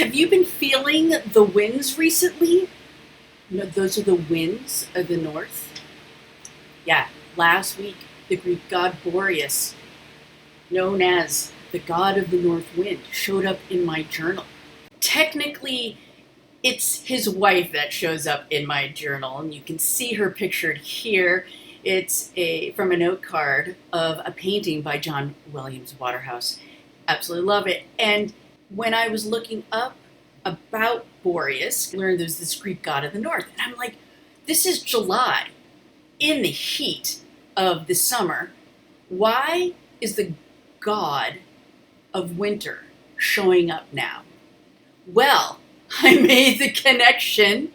Have you been feeling the winds recently? Those are the winds of the north. Yeah, last week, the Greek god Boreas, known as the god of the north wind, showed up in my journal. Technically, it's his wife that shows up in my journal, and you can see her pictured here. It's from a note card of a painting by John Williams Waterhouse. Absolutely love it. And when I was looking up about Boreas, I learned there's this Greek god of the north. And I'm like, this is July, in the heat of the summer. Why is the god of winter showing up now? Well, I made the connection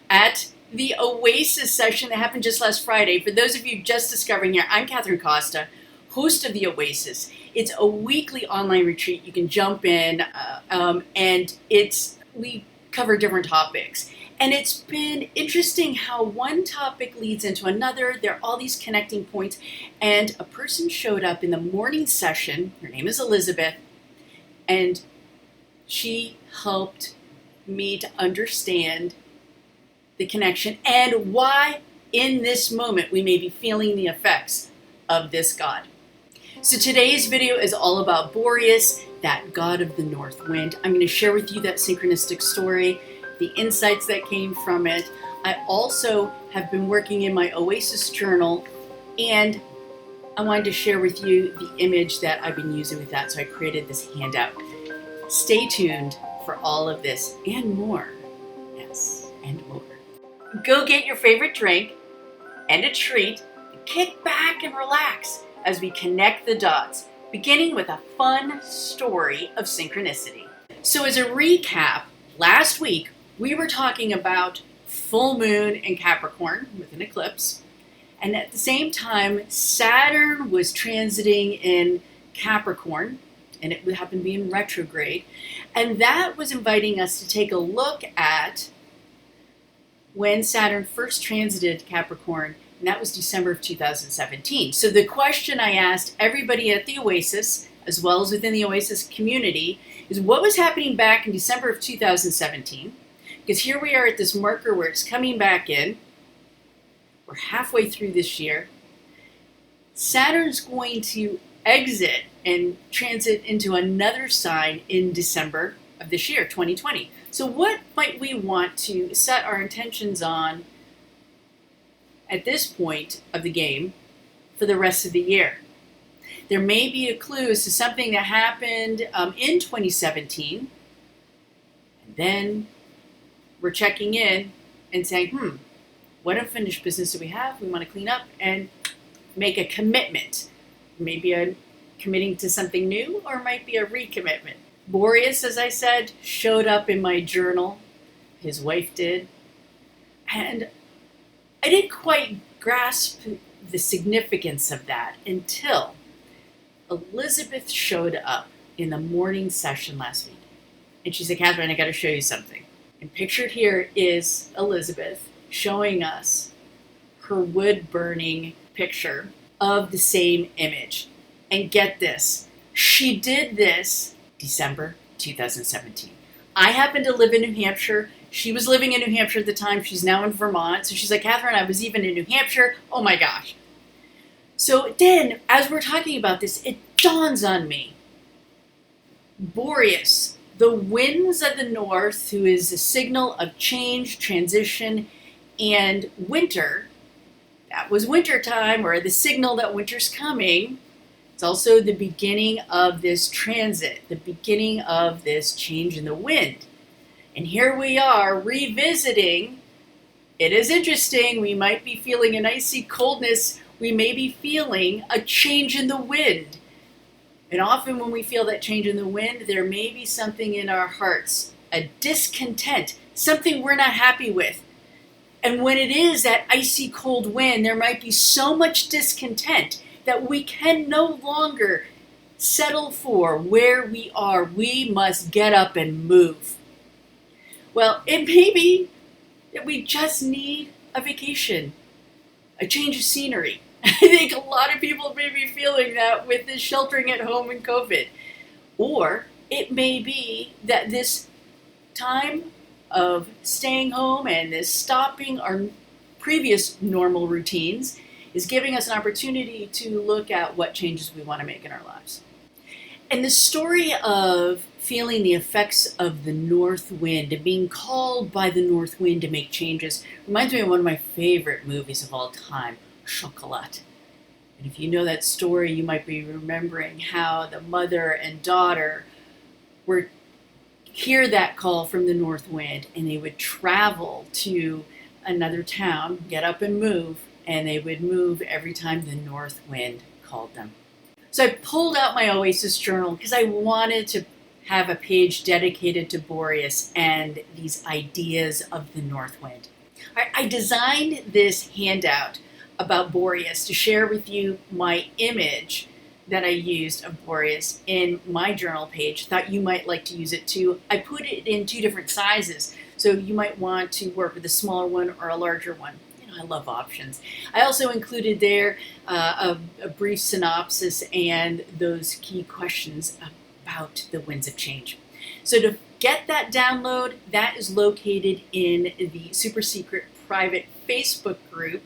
at the Oasis session that happened just last Friday. For those of you just discovering here, I'm Kathryn Costa, host of the Oasis. It's a weekly online retreat. You can jump in, and we cover different topics. And it's been interesting how one topic leads into another. There are all these connecting points. And a person showed up in the morning session. Her name is Elizabeth. And she helped me to understand the connection and why in this moment we may be feeling the effects of this god. So today's video is all about Boreas, that god of the north wind. I'm going to share with you that synchronistic story, the insights that came from it. I also have been working in my Oasis Journal, and I wanted to share with you the image that I've been using with that, so I created this handout. Stay tuned for all of this and more. Yes, and more. Go get your favorite drink and a treat, and kick back and relax as we connect the dots, beginning with a fun story of synchronicity. So as a recap, last week we were talking about full moon in Capricorn with an eclipse, and at the same time Saturn was transiting in Capricorn, and it happened to be in retrograde, and that was inviting us to take a look at when Saturn first transited Capricorn, and that was December of 2017. So the question I asked everybody at the Oasis, as well as within the Oasis community, is what was happening back in December of 2017? Because here we are at this marker where it's coming back in. We're halfway through this year. Saturn's going to exit and transit into another sign in December of this year, 2020. So what might we want to set our intentions on at this point of the game for the rest of the year? There may be a clue as to something that happened in 2017. And then we're checking in and saying, what unfinished business do we have? We want to clean up and make a commitment. Maybe committing to something new, or it might be a recommitment. Boreas, as I said, showed up in my journal. His wife did. And I didn't quite grasp the significance of that until Elizabeth showed up in the morning session last week. And she said, Kathryn, I got to show you something. And pictured here is Elizabeth showing us her wood burning picture of the same image. And get this, she did this December 2017. I happen to live in New Hampshire. She was living in New Hampshire at the time. She's now in Vermont. So she's like, Kathryn, I was even in New Hampshire. Oh my gosh. So then, as we're talking about this, it dawns on me. Boreas, the winds of the north, who is a signal of change, transition, and winter. That was winter time, or the signal that winter's coming. It's also the beginning of this transit, the beginning of this change in the wind. And here we are revisiting. It is interesting. We might be feeling an icy coldness. We may be feeling a change in the wind. And often when we feel that change in the wind, there may be something in our hearts, a discontent, something we're not happy with. And when it is that icy cold wind, there might be so much discontent that we can no longer settle for where we are. We must get up and move. Well, it may be that we just need a vacation, a change of scenery. I think a lot of people may be feeling that with this sheltering at home and COVID. Or it may be that this time of staying home and this stopping our previous normal routines is giving us an opportunity to look at what changes we want to make in our lives. And the story of feeling the effects of the north wind and being called by the north wind to make changes reminds me of one of my favorite movies of all time, Chocolat. And if you know that story, you might be remembering how the mother and daughter would hear that call from the north wind and they would travel to another town, get up and move, and they would move every time the north wind called them. So I pulled out my Oasis Journal because I wanted to have a page dedicated to Boreas and these ideas of the north wind. I designed this handout about Boreas to share with you my image that I used of Boreas in my journal page. Thought you might like to use it too. I put it in 2 different sizes, so you might want to work with a smaller one or a larger one. I love options. I also included there a brief synopsis and those key questions about the winds of change. So to get that download, that is located in the super secret private Facebook group.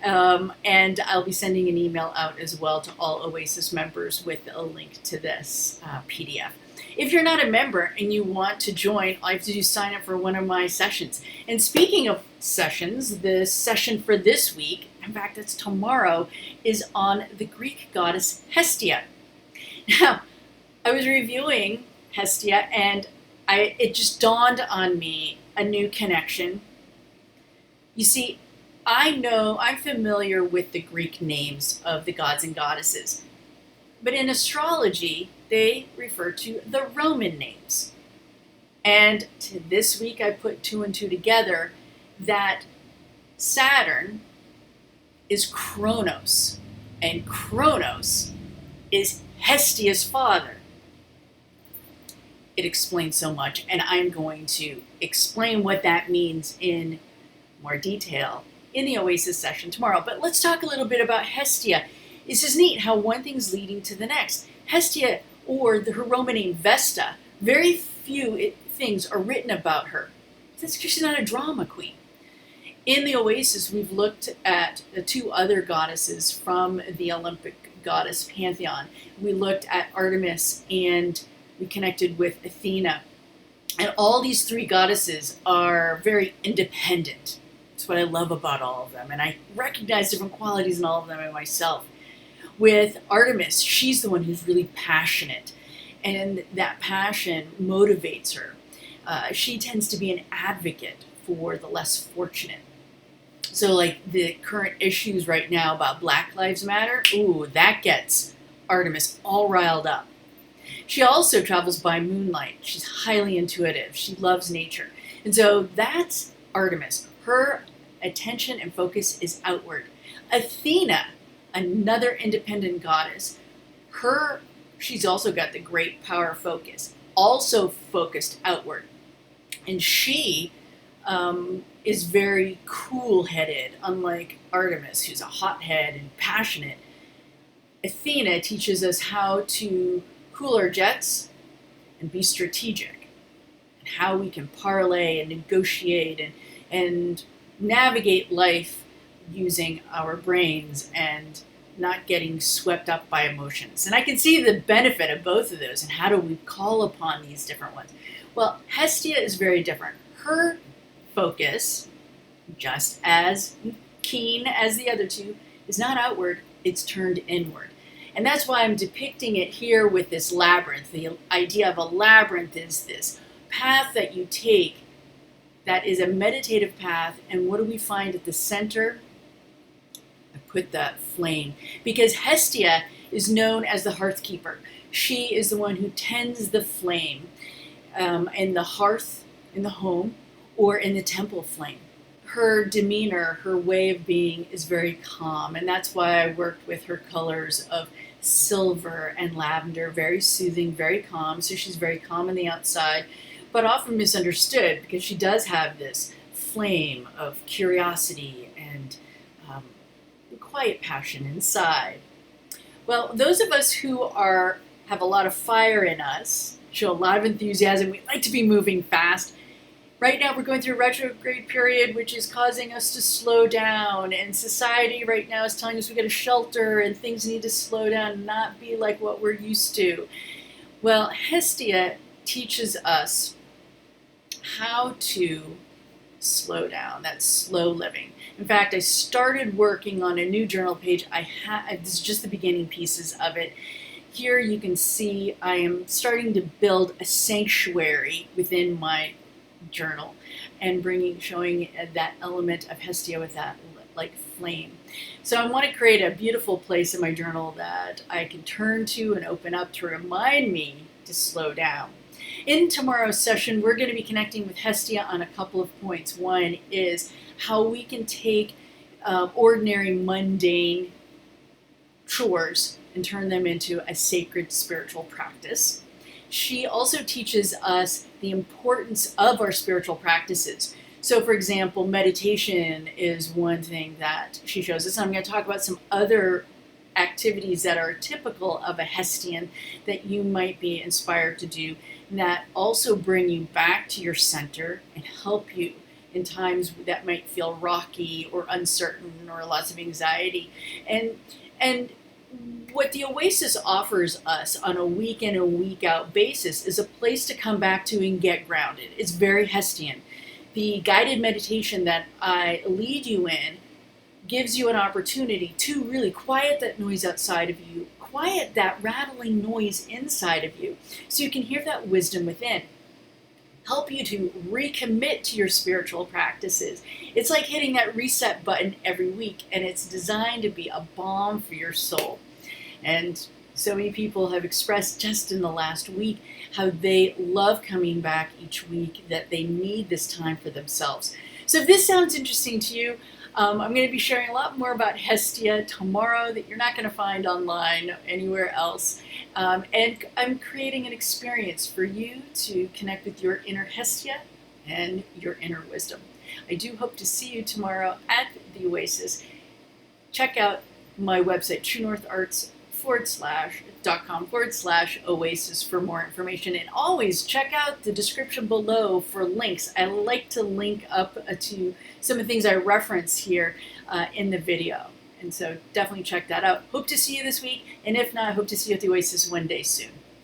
And I'll be sending an email out as well to all Oasis members with a link to this PDF. If you're not a member and you want to join, all you have to do is sign up for one of my sessions. And speaking of sessions, the session for this week, in fact, it's tomorrow, is on the Greek goddess Hestia. Now, I was reviewing Hestia and it just dawned on me a new connection. You see, I'm familiar with the Greek names of the gods and goddesses, but in astrology, they refer to the Roman names. And this week I put 2 and 2 together that Saturn is Kronos, and Kronos is Hestia's father. It explains so much, and I'm going to explain what that means in more detail in the Oasis session tomorrow. But let's talk a little bit about Hestia. This is neat how one thing's leading to the next. Hestia, or her Roman name Vesta, very few things are written about her. That's because she's not a drama queen. In the Oasis, we've looked at the 2 other goddesses from the Olympic goddess pantheon. We looked at Artemis and we connected with Athena. And all these 3 goddesses are very independent. That's what I love about all of them. And I recognize different qualities in all of them in myself. With Artemis, she's the one who's really passionate, and that passion motivates her. She tends to be an advocate for the less fortunate. So like the current issues right now about Black Lives Matter, that gets Artemis all riled up. She also travels by moonlight. She's highly intuitive. She loves nature. And so that's Artemis. Her attention and focus is outward. Athena, another independent goddess, she's also got the great power focus, also focused outward. And she is very cool-headed, unlike Artemis, who's a hothead and passionate. Athena teaches us how to cool our jets and be strategic, and how we can parlay and negotiate and navigate life using our brains and not getting swept up by emotions. And I can see the benefit of both of those, and how do we call upon these different ones? Well, Hestia is very different. Her focus, just as keen as the other 2, is not outward, it's turned inward. And that's why I'm depicting it here with this labyrinth. The idea of a labyrinth is this path that you take that is a meditative path, and what do we find at the center? I put that flame, because Hestia is known as the hearthkeeper. She is the one who tends the flame in the hearth, in the home, or in the temple flame. Her demeanor, her way of being is very calm, and that's why I worked with her colors of silver and lavender, very soothing, very calm. So she's very calm on the outside, but often misunderstood because she does have this flame of curiosity and quiet passion inside. Well, those of us who have a lot of fire in us, show a lot of enthusiasm, we like to be moving fast, Right now we're going through a retrograde period, which is causing us to slow down, and society right now is telling us we got to shelter and things need to slow down and not be like what we're used to. Well, Hestia teaches us how to slow down. That's slow living. In fact, I started working on a new journal page. This is just the beginning pieces of it. Here you can see I am starting to build a sanctuary within my journal and showing that element of Hestia with that like flame. So I want to create a beautiful place in my journal that I can turn to and open up to remind me to slow down. In tomorrow's session, we're going to be connecting with Hestia on a couple of points. One is how we can take ordinary, mundane chores and turn them into a sacred spiritual practice. She also teaches us the importance of our spiritual practices. So, for example, meditation is one thing that she shows us. I'm going to talk about some other activities that are typical of a Hestian that you might be inspired to do, that also bring you back to your center and help you in times that might feel rocky or uncertain or lots of anxiety. And what the Oasis offers us on a week in and week out basis is a place to come back to and get grounded. It's very Hestian. The guided meditation that I lead you in gives you an opportunity to really quiet that noise outside of you, quiet that rattling noise inside of you, so you can hear that wisdom within. Help you to recommit to your spiritual practices. It's like hitting that reset button every week, and it's designed to be a balm for your soul. And so many people have expressed just in the last week how they love coming back each week, that they need this time for themselves. So if this sounds interesting to you, I'm going to be sharing a lot more about Hestia tomorrow that you're not going to find online anywhere else. And I'm creating an experience for you to connect with your inner Hestia and your inner wisdom. I do hope to see you tomorrow at the Oasis. Check out my website, truenortharts.com/Oasis for more information. And always check out the description below for links. I like to link up to some of the things I reference here in the video. And so definitely check that out. Hope to see you this week. And if not, I hope to see you at the Oasis one day soon.